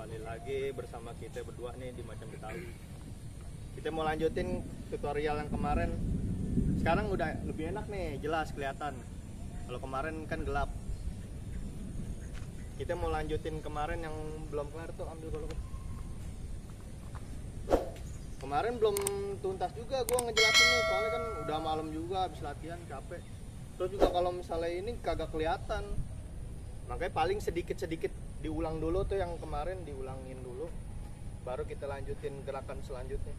Kembali lagi bersama kita berdua nih di Macam Betawi. Kita mau lanjutin tutorial yang kemarin. Sekarang udah lebih enak nih, jelas kelihatan. Kalau kemarin kan gelap. Kita mau lanjutin kemarin yang belum kelar tuh, ambil golok. Kemarin belum tuntas juga gua ngejelasin nih, soalnya kan udah malam juga, habis latihan capek. Terus juga kalau misalnya ini kagak kelihatan, makanya paling sedikit-sedikit diulang dulu tuh, yang kemarin diulangin dulu, baru kita lanjutin gerakan selanjutnya.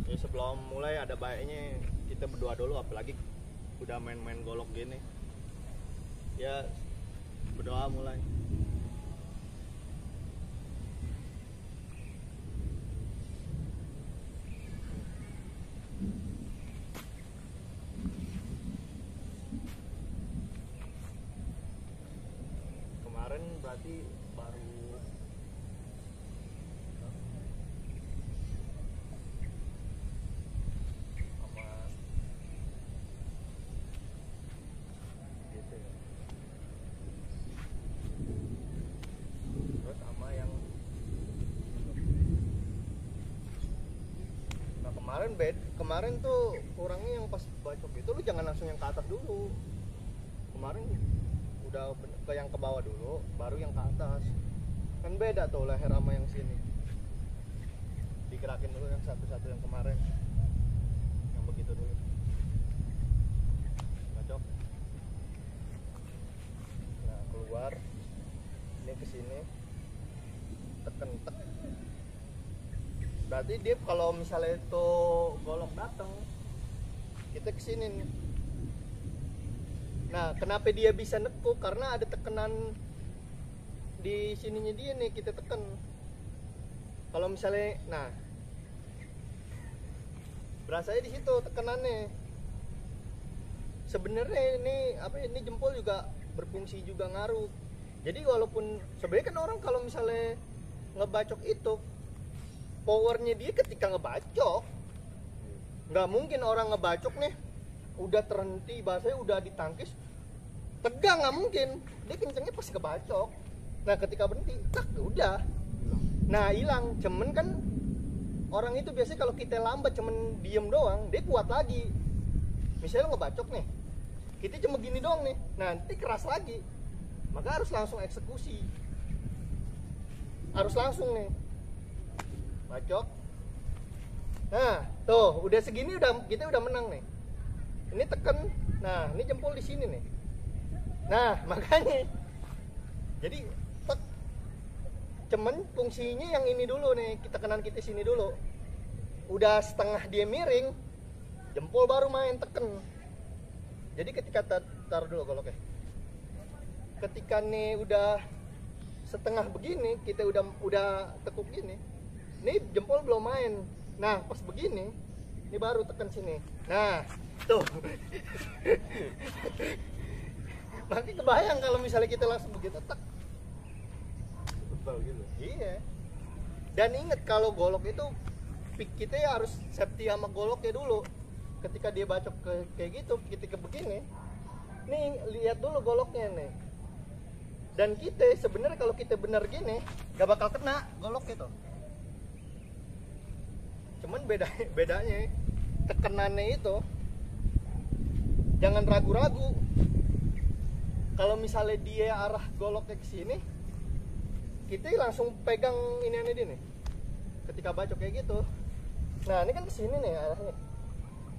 Ya sebelum mulai ada baiknya kita berdoa dulu, apalagi udah main-main golok gini. Ya berdoa mulai. Kemarin berarti baru sama gitu ya. Terus sama yang kemarin tuh kurangnya yang pas bacok itu lu jangan langsung yang ke atas dulu. Kemarin udah ke yang ke bawah dulu, baru yang ke atas. Kan beda tuh leher sama yang sini. Digerakin dulu yang satu-satu yang kemarin. Yang begitu dulu. Bacok. Nah, keluar. Ini ke sini. Tekan tek. Berarti dia kalau misalnya itu golok datang, kita ke sini nih. Nah, kenapa dia bisa nekuk? Karena ada tekanan di sininya dia nih, kita tekan. Kalau misalnya, nah, berasanya di situ tekanannya. Sebenarnya ini jempol juga berfungsi juga ngaruh. Jadi walaupun sebenarnya kan orang kalau misalnya ngebacok itu, powernya dia ketika ngebacok, nggak mungkin orang ngebacok nih udah terhenti, bahasanya udah ditangkis tegang, nggak mungkin. Dia kencengnya pas ngebacok. Nah ketika berhenti tak udah, nah hilang. Cuman kan orang itu biasanya kalau kita lambat cuman diem doang, dia kuat lagi. Misalnya ngebacok nih, kita cuma gini doang nih, nanti keras lagi, maka harus langsung eksekusi, harus langsung nih bacok. Nah tuh udah segini, kita udah menang nih. Ini tekan, nah ini jempol di sini nih. Nah makanya jadi tek. Cuman fungsinya yang ini dulu nih, kita kanan kita sini dulu. Udah setengah dia miring, jempol baru main teken. Jadi ketika taruh dulu goloknya. Ketika nih udah setengah begini, kita udah tekuk gini. Ini jempol belum main. Nah pas begini, ini baru tekan sini. Nah tuh. Nanti kebayang kalau misalnya kita langsung begitu tek. Betul gitu. Iya. Dan inget kalau golok itu kita ya harus safety sama goloknya dulu. Ketika dia bacok kayak gitu, ketika begini, nih lihat dulu goloknya nih. Dan kita sebenarnya kalau kita benar gini, gak bakal kena golok itu. Cuman bedanya tekenannya itu jangan ragu-ragu. Kalau misalnya dia arah goloknya ke sini, kita langsung pegang ini dia nih. Ketika bacok kayak gitu. Nah, ini kan ke sini nih arahnya.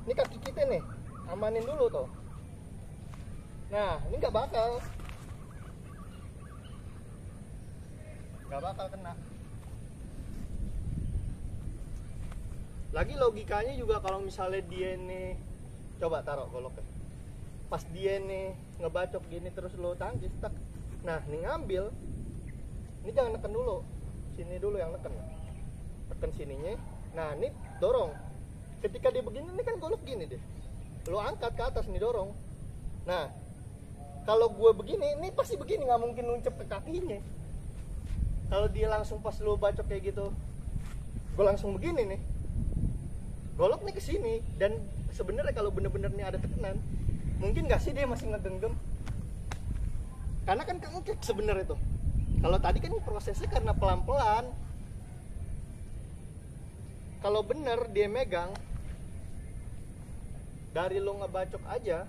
Ini kaki kita nih, amanin dulu tuh. Nah, ini nggak bakal kena. Lagi logikanya juga kalau misalnya dia nih, coba taruh goloknya. Pas dia nih ngebacok gini terus lo tangkis tak. Nah, ini ngambil. Ini jangan neken dulu. Sini dulu yang neken. Tekan sininya. Nah, ini dorong. Ketika dia begini, ini kan golok gini deh. Lo angkat ke atas nih, dorong. Nah, kalau gue begini, ini pasti begini, nggak mungkin nuncep ke kakinya. Kalau dia langsung pas lo bacok kayak gitu, gue langsung begini nih. Golok nih ke sini, dan sebenarnya kalau bener-bener nih ada tekanan, mungkin nggak sih dia masih ngegenggam? Karena kan kengkek sebenarnya tuh. Kalau tadi kan prosesnya karena pelan-pelan. Kalau bener dia megang, dari lo ngebacok aja,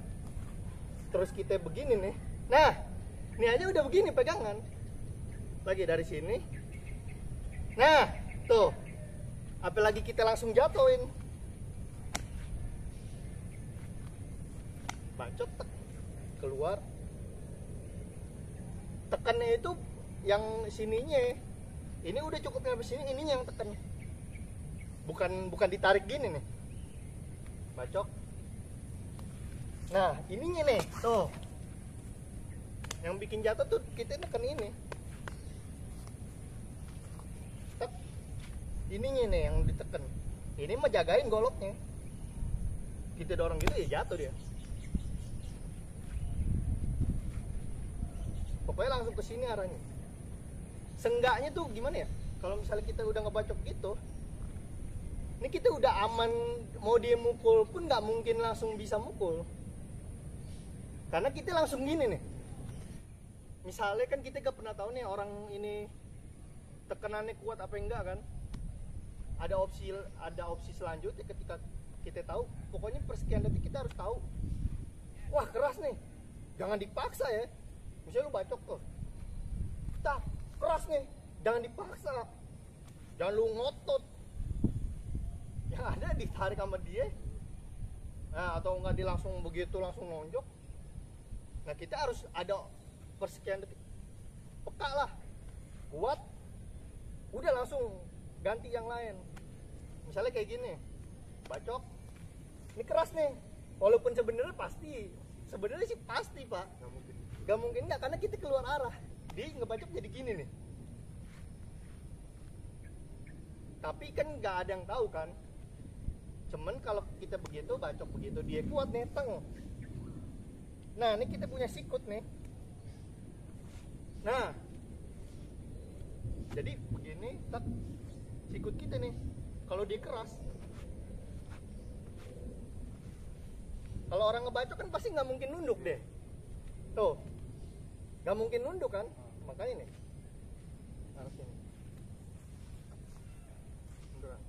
terus kita begini nih. Nah, ini aja udah begini pegangan. Lagi dari sini. Nah, tuh. Apalagi kita langsung jatuhin. Bacok, keluar. Tekannya itu yang sininya. Ini udah cukup sampai sini, ininya yang tekan. Bukan ditarik gini nih. Bacok. Nah, ininya nih, tuh. Yang bikin jatuh tuh kita tekan ini. Tek. Ininya nih yang ditekan. Ini mah jagain goloknya. Kita dorong gitu ya jatuh dia. Pokoknya langsung ke sini arahnya. Seenggaknya tuh gimana ya? Kalau misalnya kita udah ngebacok gitu, ini kita udah aman, mau dia mukul pun nggak mungkin langsung bisa mukul. Karena kita langsung gini nih. Misalnya kan kita gak pernah tahu nih orang ini tekanannya kuat apa enggak kan. Ada opsi selanjutnya ketika kita tahu, pokoknya persekian detik kita harus tahu. Wah keras nih, jangan dipaksa ya. Misalnya lu bacok tuh, tak keras nih, jangan dipaksa, jangan lu ngotot. Yang ada ditarik sama dia, nah atau enggak dia langsung begitu langsung nonjok. Nah kita harus ada persekian detik, peka lah, kuat, udah langsung ganti yang lain. Misalnya kayak gini, bacok, ini keras nih, walaupun sebenarnya sih pasti pak, gak mungkin nggak, karena kita keluar arah, dia ngebacok jadi gini nih. Tapi kan nggak ada yang tahu kan. Cuman kalau kita begitu, bacok begitu, dia kuat nih, teng. Nah, ini kita punya sikut nih. Nah, jadi begini, tak sikut kita nih. Kalau dia keras, kalau orang ngebacok kan pasti nggak mungkin nunduk deh. Tuh, nggak mungkin nunduk kan? Makanya nih, harus ini. Munduran.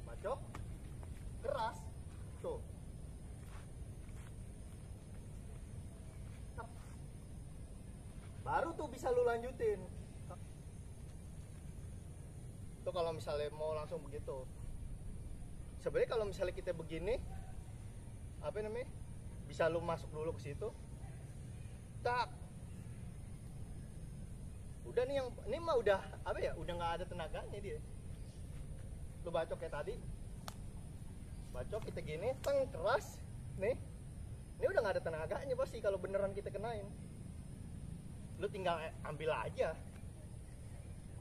Bacok, keras, tuh. Baru tuh bisa lu lanjutin. Tuh kalau misalnya mau langsung begitu. Sebenarnya kalau misalnya kita begini, apa namanya? Bisa lu masuk dulu ke situ. Tak. Udah nih yang ini mah udah apa ya? Udah nggak ada tenaganya dia. Lu bacok kayak tadi. Bacok kita gini, teng keras. Nih. Ini udah nggak ada tenaganya pasti kalau beneran kita kenain. Lu tinggal ambil aja.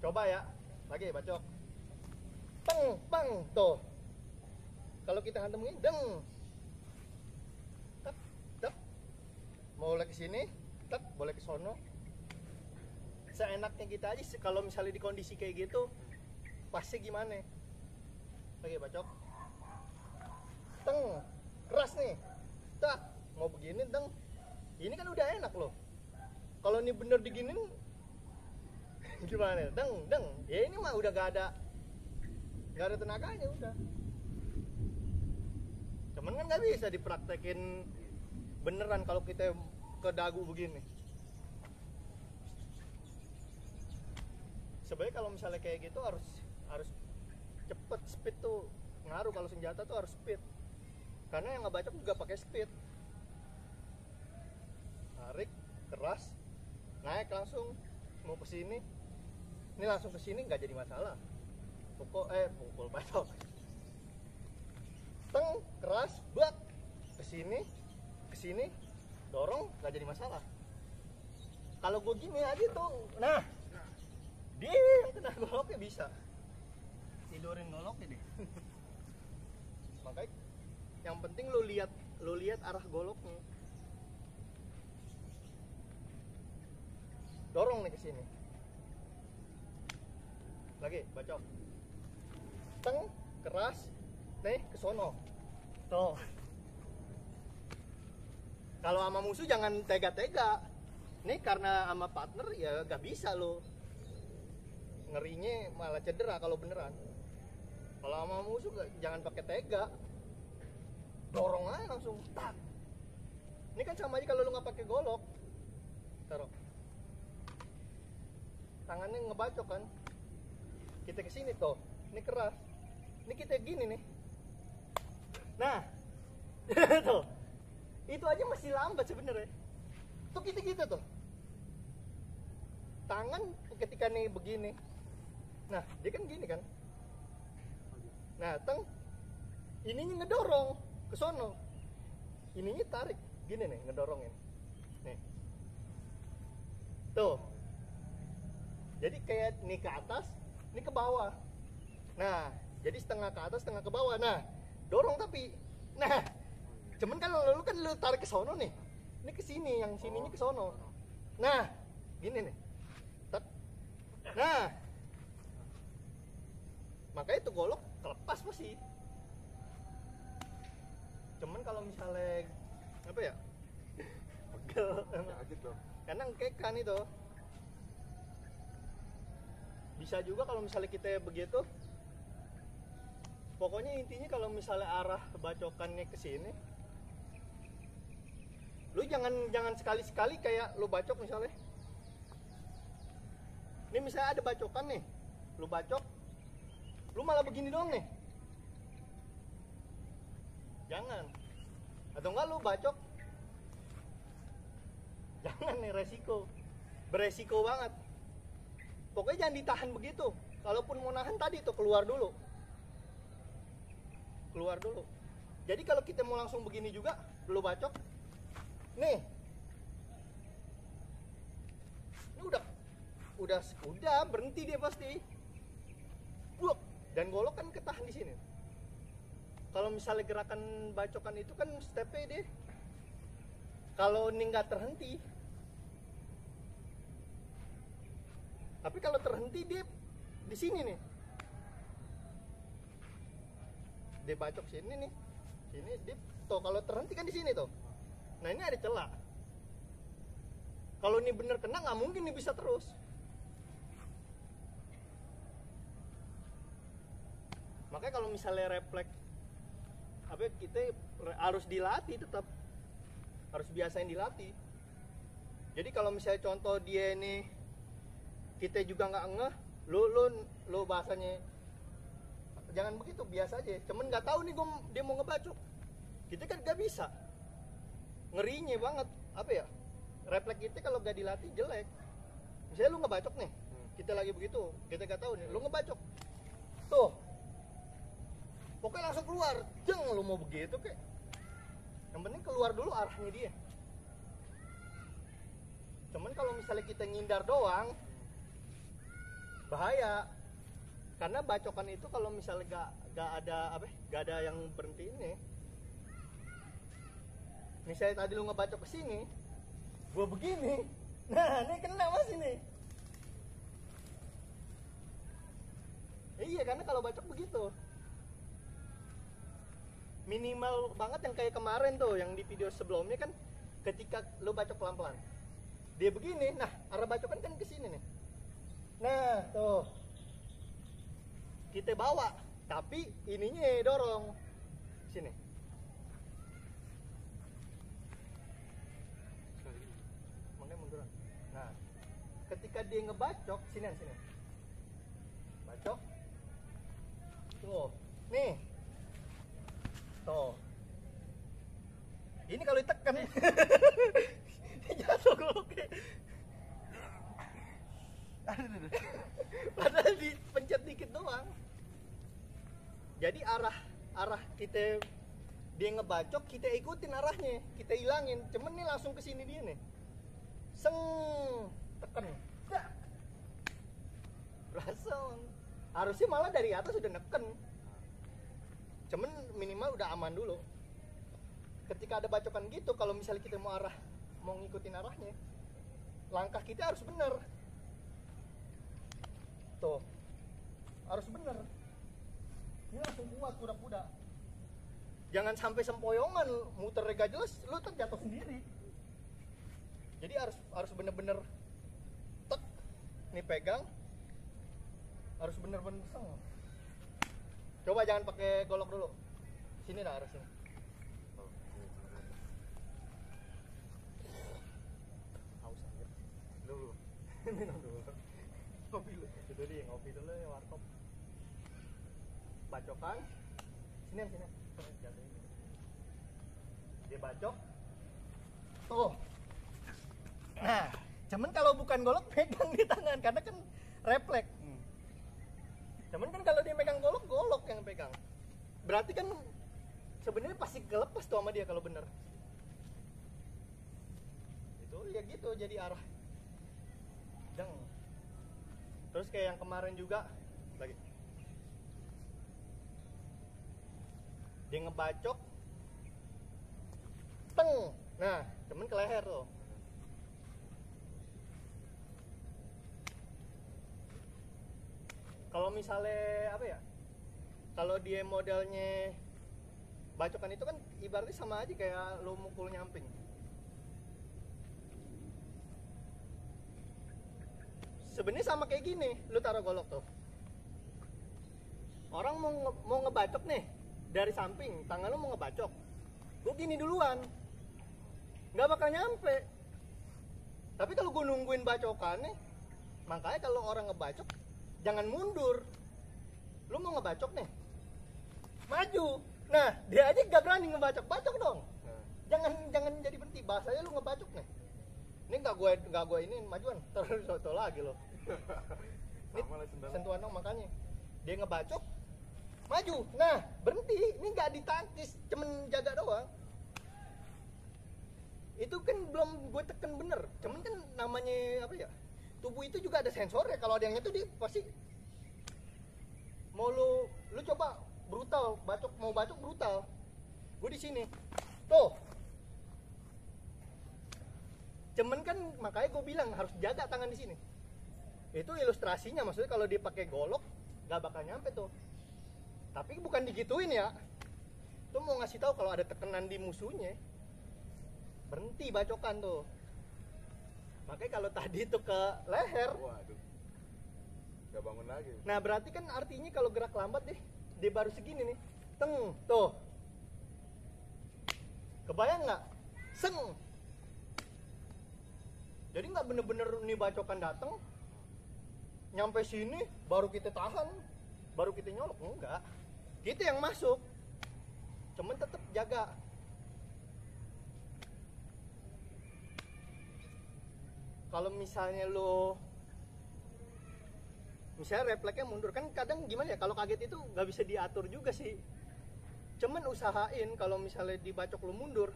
Coba ya. Lagi bacok. Peng, peng, tuh. Kalau kita hantam gini, deng. Tak, tak. Mau boleh ke sini, tak, boleh ke sono. Seenaknya kita aja kalau misalnya di kondisi kayak gitu, pasti gimana? Lagi bacok. Teng, keras nih. Tak, mau begini, deng. Ini kan udah enak loh. Kalau ini bener diginin gimana? Deng, deng. Ya ini mah udah gak ada tenaganya udah. Cuman kan nggak bisa dipraktekin beneran kalau kita ke dagu begini. Sebenarnya kalau misalnya kayak gitu harus cepet, speed tuh ngaruh. Kalau senjata tuh harus speed. Karena yang ngebacok juga pakai speed. Tarik, keras, naik langsung mau ke sini. Ini langsung ke sini nggak jadi masalah. Pukul bacok. Teng, keras, bak. Ke sini, dorong nggak jadi masalah. Kalau gue gini aja tuh, nah, dia yang kena goloknya bisa. Tidurin goloknya deh. Makanya yang penting lu lihat arah goloknya. Dorong nih ke sini. Lagi bacok. Teng, keras, nih ke sono. Tuh. Kalau sama musuh jangan tega-tega. Nih karena sama partner ya gak bisa lo, ngerinya malah cedera kalau beneran. Kalau sama musuh jangan pakai tega, dorong aja langsung tak. Ini kan sama aja kalau lu nggak pakai golok, taruh tangannya ngebacok kan, kita kesini tuh, ini keras, ini kita gini nih, nah tuh, itu aja masih lambat sebenarnya. Tuh kita gitu tuh, tangan ketika nih begini, nah dia kan gini kan, nah ininya ngedorong ke sono, ininya tarik gini nih, ngedorongin nih tuh, jadi kayak nih ke atas, nih ke bawah. Nah jadi setengah ke atas, setengah ke bawah. Nah dorong tapi, nah cuman kan lu tarik ke sono nih, ini ke sini, yang sininya ke sono. Nah gini nih, nah makanya itu golok kelepas pasti. Cuman kalau misalnya apa ya, pegel karena ngkekan itu. Bisa juga kalau misalnya kita begitu, pokoknya intinya kalau misalnya arah bacokannya ke sini, lu jangan sekali-sekali kayak lu bacok misalnya. Ini misalnya ada bacokan nih, lu bacok, lu malah begini doang nih. Jangan. Atau enggak lu bacok, jangan nih, resiko, beresiko banget. Pokoknya jangan ditahan begitu. Kalaupun mau nahan tadi tuh keluar dulu. Jadi kalau kita mau langsung begini juga, lu bacok. Nih. Ini udah berhenti dia pasti. Buak, dan golok kan ketahan di sini. Kalau misalnya gerakan bacokan itu kan stepnya dia. Kalau ini nggak terhenti, tapi kalau terhenti dia di sini nih, dia bacok sini nih, sini dia tuh, kalau terhenti kan di sini tuh. Nah ini ada celah. Kalau ini bener kena nggak mungkin nih bisa terus. Makanya kalau misalnya refleks, apa kita harus dilatih, tetap harus biasain dilatih. Jadi kalau misalnya contoh dia ini kita juga nggak ngeh, lu bahasanya jangan begitu, biasa aja. Cuman nggak tahu nih dia mau ngebacok, kita kan nggak bisa, ngerinya banget apa ya, refleks kita kalau nggak dilatih jelek. Misalnya lu ngebacok nih, kita lagi begitu, kita nggak tahu nih, lu ngebacok, tuh, pokoknya langsung keluar, jeng lu mau begitu kayak, yang penting keluar dulu arahnya dia. Cuman kalau misalnya kita ngindar doang, bahaya, karena bacokan itu kalau misalnya gak ada yang berhenti ini. Misalnya tadi lu ngebacok ke sini, gua begini, nah ini kena mas ini. Iya, karena kalau bacok begitu, minimal banget yang kayak kemarin tuh, yang di video sebelumnya kan, ketika lu bacok pelan-pelan, dia begini, nah arah bacokan kan ke sini nih. Nah tuh kita bawa, tapi ininya dorong sini. Makanya munduran. Nah ketika dia ngebacok sini, bacok tuh nih, tuh ini kalau ditekan jatuh goloknya. Padahal dipencet dikit doang. Jadi arah kita, dia ngebacok, kita ikutin arahnya, kita hilangin. Cuman nih langsung ke sini dia nih, seng, tekan, langsung. Harusnya malah dari atas udah neken, cuman minimal udah aman dulu. Ketika ada bacokan gitu, kalau misalnya kita mau ngikutin arahnya, langkah kita harus bener. Tuh, harus bener. Ini langsung kuat kuda-kuda. Jangan sampai sempoyongan, muter gak jelas, lu terjatuh sendiri. Jadi harus bener-bener tek, nih pegang, harus bener-bener seng. Coba jangan pakai golok dulu. Sini dah, harus sini. Haus aja. Dulu. Minum dulu. Ngopi dulu. Itu dia, ngopi dulu ya warkop. Bacokan. Sini. Dia bacok. Tuh. Nah, cuman kalau bukan golok pegang di tangan karena kan refleks. Cuman kan kalau dia megang golok yang pegang. Berarti kan sebenarnya pasti kelepas tuh sama dia kalau bener. Itu ya gitu jadi arah. Deng. Terus kayak yang kemarin juga lagi. Dia ngebacok. Teng. Nah, cuman ke leher tuh. Kalau misalnya apa ya, kalau dia modelnya bacokan itu kan ibaratnya sama aja kayak lo mukul nyamping. Sebenarnya sama kayak gini, lo taruh golok tuh. Orang mau ngebacok nih dari samping, tangan lo mau ngebacok, gue gini duluan, nggak bakal nyampe. Tapi kalau gue nungguin bacokan nih, makanya kalau orang ngebacok jangan mundur. Lu mau ngebacok nih, maju. Nah, dia aja gak berani ngebacok dong. Jangan jadi berhenti. Bahasanya lu ngebacok nih. Ini gak gue ini majuan. Terus soto lagi lo. Ini sentuhan dong makanya. Dia ngebacok, maju. Nah, berhenti. Ini gak ditangkis, cuman jaga doang. Itu kan belum gue tekan bener. Cuman kan namanya apa ya? Tubuh itu juga ada sensornya. Kalau ada yang nyentuh dia pasti mau lu coba brutal mau bacok brutal. Gue di sini tuh. Cuman kan makanya gue bilang harus jaga tangan di sini. Itu ilustrasinya, maksudnya kalau dia pakai golok nggak bakal nyampe tuh. Tapi bukan digituin ya. Tuh mau ngasih tahu kalau ada tekanan di musuhnya, berhenti bacokan tuh. Makanya kalau tadi itu ke leher, waduh, gak bangun lagi. Nah berarti kan artinya kalau gerak lambat deh, dia baru segini nih, teng, tuh, kebayang nggak? Seng. Jadi nggak bener-bener nih bacokan datang, nyampe sini baru kita tahan, baru kita nyolok, enggak. Kita yang masuk, cuman tetap jaga. Kalau misalnya misalnya refleksnya mundur, kan kadang gimana ya, kalau kaget itu nggak bisa diatur juga sih. Cuman usahain kalau misalnya dibacok lu mundur,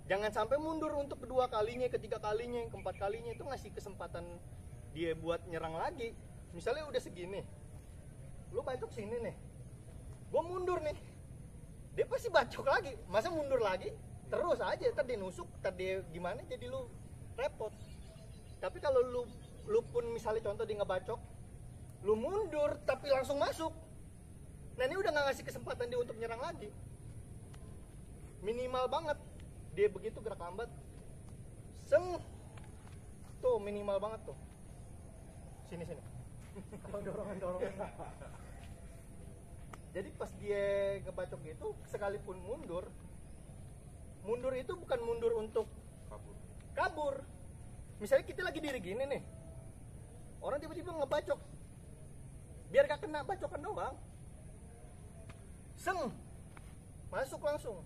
jangan sampai mundur untuk kedua kalinya, ketiga kalinya, keempat kalinya. Itu ngasih kesempatan dia buat nyerang lagi. Misalnya udah segini, lu bacok sini nih, gua mundur nih, dia pasti bacok lagi. Masa mundur lagi terus aja, tadi nusuk, tadi gimana, jadi lu repot. Tapi kalau lu pun misalnya contoh dia ngebacok, lu mundur tapi langsung masuk, nah ini udah nggak ngasih kesempatan dia untuk nyerang lagi. Minimal banget dia begitu gerak lambat, seng, tuh minimal banget tuh. Sini kalau dorongan. Jadi pas dia ngebacok gitu, sekalipun mundur itu bukan mundur untuk kabur. Misalnya kita lagi diri gini nih, orang tiba-tiba ngebacok, biar gak kena bacokan doang, seng, masuk langsung.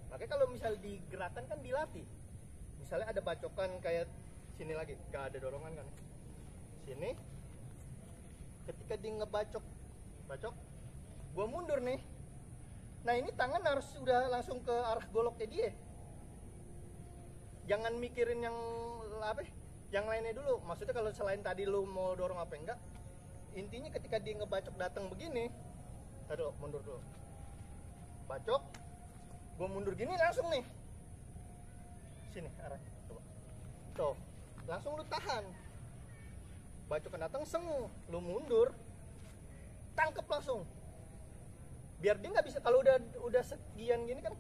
Makanya kalau misalnya digerakkan kan dilatih. Misalnya ada bacokan kayak sini lagi, gak ada dorongan kan, sini, ketika dia ngebacok, gua mundur nih. Nah ini tangan harus udah langsung ke arah goloknya dia. Jangan mikirin yang apa, yang lainnya dulu. Maksudnya kalau selain tadi lu mau dorong apa enggak, intinya ketika dia ngebacok datang begini, aduh mundur dulu, bacok, gue mundur gini langsung nih, sini arah, coba, tuh, langsung lu tahan, bacokan datang, seng, lu mundur, tangkep langsung, biar dia nggak bisa. Kalau udah sekian gini kan,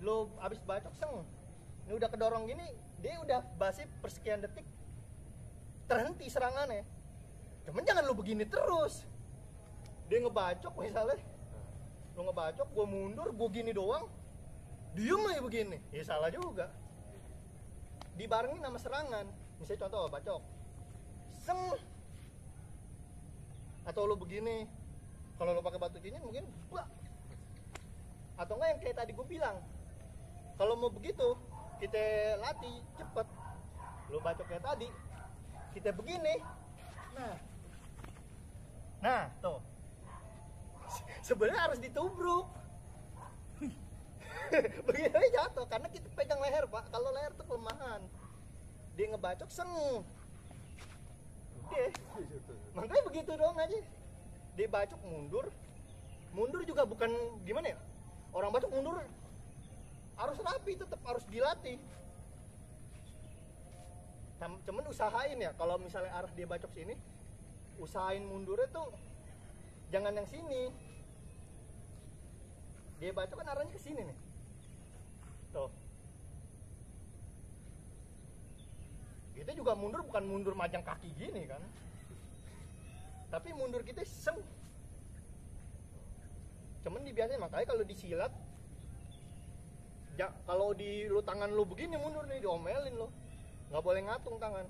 lu abis bacok seng. Ini udah kedorong gini, dia udah basi persekian detik terhenti serangannya. Cuman jangan lu begini terus. Dia ngebacok misalnya, lu ngebacok, gue mundur, gue gini doang, diem aja begini, ya salah juga. Dibarengin sama serangan, misalnya contoh bacok, seng, atau lu begini, kalau lu pakai batu cincin mungkin, bah. Atau enggak yang kayak tadi gue bilang, kalau mau begitu kita latih cepet, lu bacok kayak tadi, kita begini, nah tuh, sebenarnya harus ditubruk. Begini aja jatuh karena kita pegang leher pak. Kalau leher tuh kelemahan, dia ngebacok seng, makanya begitu doang aja. Dia bacok mundur juga bukan gimana ya, orang bacok mundur harus rapi, tetap harus dilatih. Cuman usahain ya, kalau misalnya arah dia bacok sini, usahain mundurnya tuh jangan yang sini. Dia bacok kan arahnya ke sini nih. Tuh. Kita juga mundur bukan mundur majang kaki gini kan. Tapi mundur kita seng. Cuman dibiasain, makanya kalau disilat, kalau di lu tangan lu begini mundur nih, diomelin lu. Nggak boleh ngatung tangan.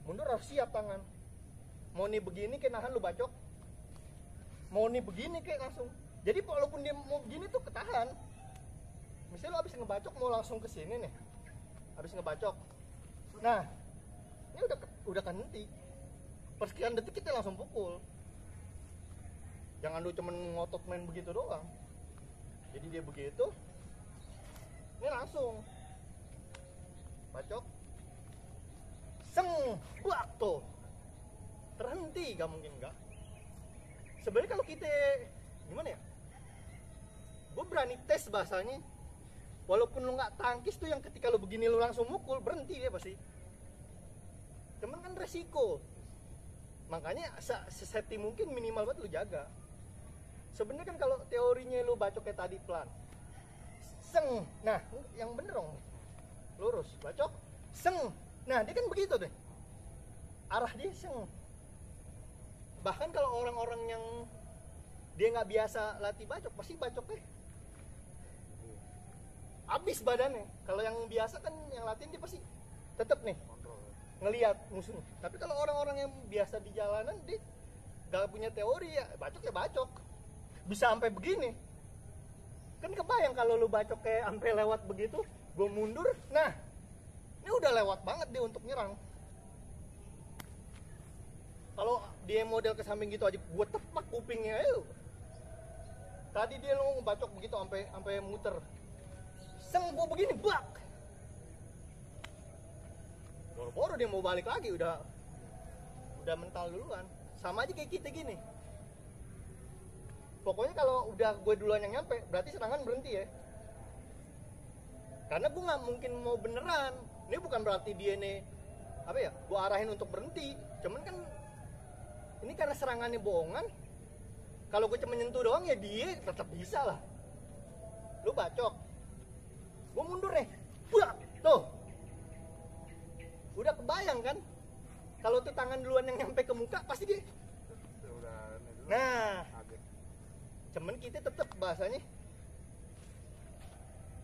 Mundur harus siap tangan. Mau nih begini kayak nahan lu bacok. Mau nih begini kayak langsung. Jadi walaupun dia mau begini tuh ketahan. Misalnya lo abis ngebacok mau langsung ke sini nih, abis ngebacok, nah ini udah kan henti, persekian detik kita langsung pukul. Jangan lu cuman ngotot main begitu doang. Jadi dia begitu, ini langsung bacok, seng, buak tuh, terhenti, gak mungkin enggak. Sebenarnya kalau kita gimana ya, gue berani tes bahasanya. Walaupun lu nggak tangkis tuh, yang ketika lu begini lu langsung mukul, berhenti dia pasti. Cuman kan resiko. Makanya sesafety mungkin minimal banget lu jaga. Sebenarnya kan kalau teorinya lu bacok kayak tadi pelan, seng, nah yang bener dong, lurus, bacok, seng, nah dia kan begitu deh, arah dia seng. Bahkan kalau orang-orang yang dia nggak biasa latih bacok, pasti bacoknya habis badannya. Kalau yang biasa kan yang latihan dia pasti tetap nih ngelihat musuh. Tapi kalau orang-orang yang biasa di jalanan, dia gak punya teori, ya bacok, bisa sampai begini. Kan kebayang kalau lu bacok kayak sampai lewat begitu, gue mundur, nah ini udah lewat banget dia untuk nyerang. Kalau dia model ke samping gitu aja, gue tepak kupingnya ayo. Tadi dia lu ngebacok begitu sampai muter, seng, gue begini, bak. Boro-boro dia mau balik lagi, udah mental duluan. Sama aja kayak kita gini. Pokoknya kalau udah gue duluan yang nyampe, berarti serangan berhenti ya. Karena gue nggak mungkin mau beneran. Ini bukan berarti dia nih apa ya, gue arahin untuk berhenti. Cuman kan ini karena serangannya bohongan. Kalau gue cuma nyentuh doang ya dia tetap bisa lah. Lu bacok, gue mundur nih, buak, tuh, udah kebayang kan? Kalau tuh tangan duluan yang nyampe ke muka, pasti dia. Nah, cuman kita tetap bahasanya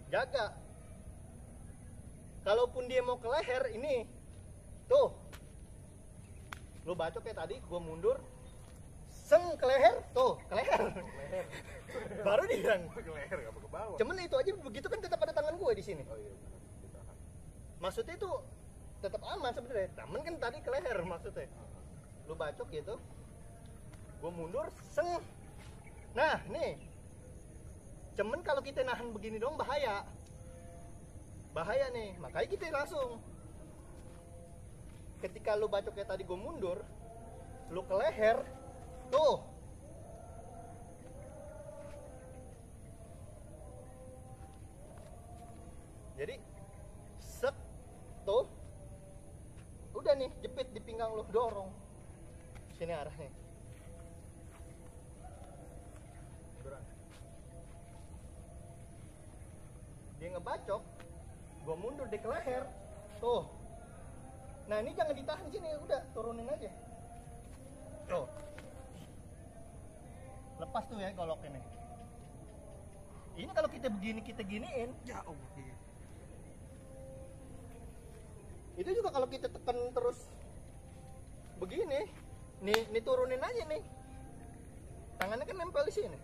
jaga. Kalaupun dia mau ke leher, ini, tuh, lu bacok kayak tadi, gue mundur, seng ke leher, tuh, ke leher. Baru dia bilang ke leher, gak ke bawah. Cuman itu aja begitu kan tetap ada tangan gue di sini. Oh iya, ditahan. Maksudnya itu tetap aman sebenarnya. Taman kan tadi ke leher maksudnya. Lu bacok gitu, gue mundur, seng. Nah, nih. Cuman kalau kita nahan begini dong bahaya. Bahaya nih. Makanya kita langsung. Ketika lu bacok kayak tadi gue mundur, lu ke leher, tuh. Jadi set tuh udah nih, jepit di pinggang lu, dorong sini arahnya. Dia ngebacok, Gua mundur deh ke leher. Tuh. Nah, ini jangan ditahan sini, udah turunin aja. Tuh. Lepas tuh ya golok ini. Ini kalau kita begini, kita giniin. Ya Allah. Itu juga kalau kita tekan terus begini. Nih turunin aja nih. Tangannya kan nempel di sini.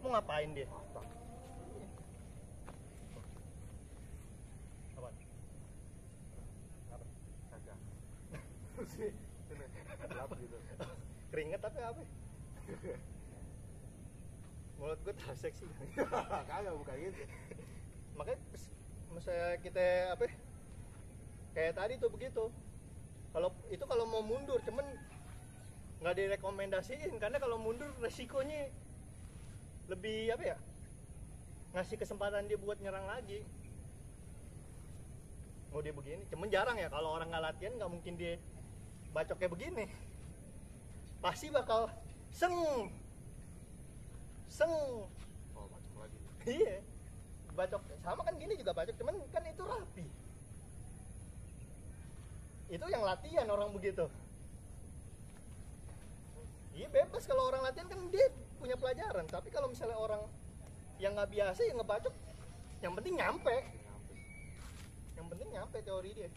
Mau ngapain dia? Mantap. Apa? Apa? Kagak. Sini. Gelap gitu. Keringet tapi apa? Mulut gue terlalu seksi. Kagak bukan gitu. Makanya misalnya kita apa? Kayak tadi tuh begitu. Kalau mau mundur, cuman nggak direkomendasiin karena kalau mundur resikonya lebih apa ya? Ngasih kesempatan dia buat nyerang lagi. Mau dia begini, cuman jarang ya kalau orang nggak latihan nggak mungkin dia bacoknya begini. Pasti bakal seng. Oh, macam lagi. Iya. Bacok sama kan gini juga bacok, cuman kan itu rapi. Itu yang latihan orang begitu. Iya bebas kalau orang latihan kan dia punya pelajaran. Tapi kalau misalnya orang yang nggak biasa yang ngebacok, yang penting nyampe. Yang penting nyampe teori dia.